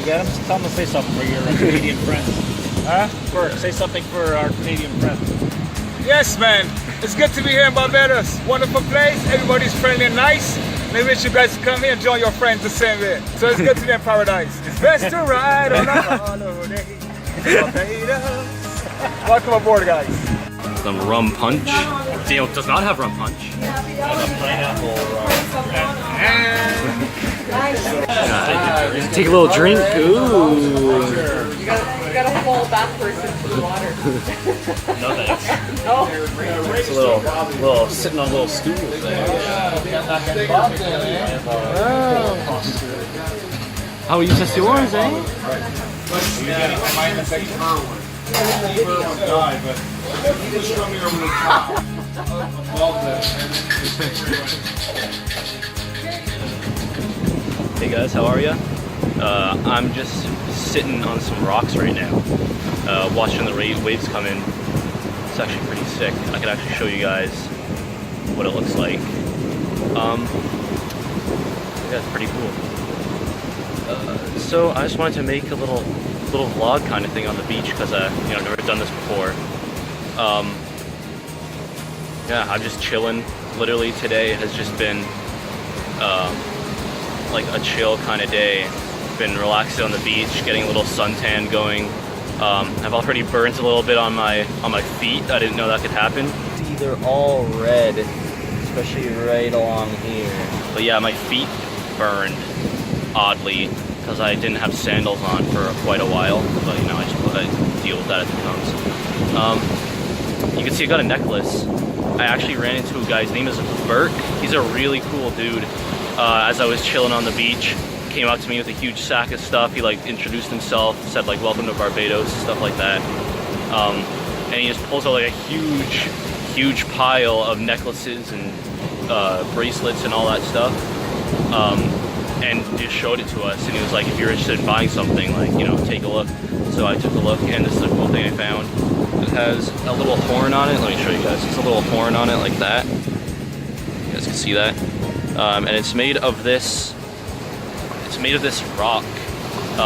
You got him? Tell him to say something for your Canadian friends. Huh? Burk, say something for our Canadian friends. Yes, man. It's good to be here in Barbados. Wonderful place. Everybody's friendly and nice. And I wish you guys to come here and join your friends the same way. So it's good to be in paradise. It's best to ride on a holiday. Barbados. Welcome aboard, guys. Some rum punch. Daniel does not have rum punch. Pineapple Take a little drink. Ooh. You gotta fall backwards into the water. No thanks. No. It's a little sitting on a little stool there. Oh, you just yours, eh? Hey guys, how are ya? I'm just sitting on some rocks right now, watching the waves come in. It's actually pretty sick. I can actually show you guys what it looks like. Yeah, it's pretty cool. So I just wanted to make a little vlog kind of thing on the beach because I've never done this before. Yeah, I'm just chilling. Literally today has just been like a chill kind of day. Been relaxing on the beach, getting a little suntan going. I've already burnt a little bit on my feet. I didn't know that could happen. See, they're all red, especially right along here. But yeah, my feet burned oddly because I didn't have sandals on for quite a while. But I just thought I'd deal with that as it comes. You can see I got a necklace. I actually ran into a guy's name is Burk. He's a really cool dude. As I was chilling on the beach, came up to me with a huge sack of stuff. He like introduced himself, said like welcome to Barbados, stuff like that. And he just pulls out like a huge pile of necklaces and bracelets and all that stuff. And just showed it to us, and he was like, if you're interested in buying something, like, take a look. So I took a look, and this is a cool thing I found. It has a little horn on it. Let me show you guys. It's a little horn on it like that. You guys can see that. And it's made of this. It's made of this rock,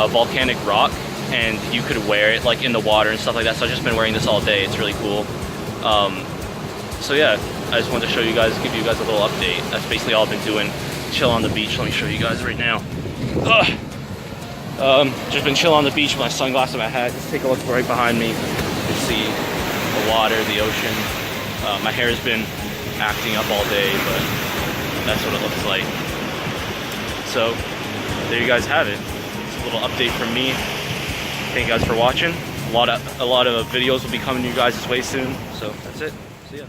volcanic rock, and you could wear it like in the water and stuff like that. So I've just been wearing this all day. It's really cool. So yeah, I just wanted to show you guys, give you guys a little update. That's basically all I've been doing. Chill on the beach. Let me show you guys right now. Just been chilling on the beach with my sunglasses and my hat. Just take a look right behind me. You can see the water, the ocean. My hair has been acting up all day, but that's what it looks like. So there you guys have it. It's a little update from me. Thank you guys for watching. A lot of videos will be coming to you guys this way soon. So that's it. See ya.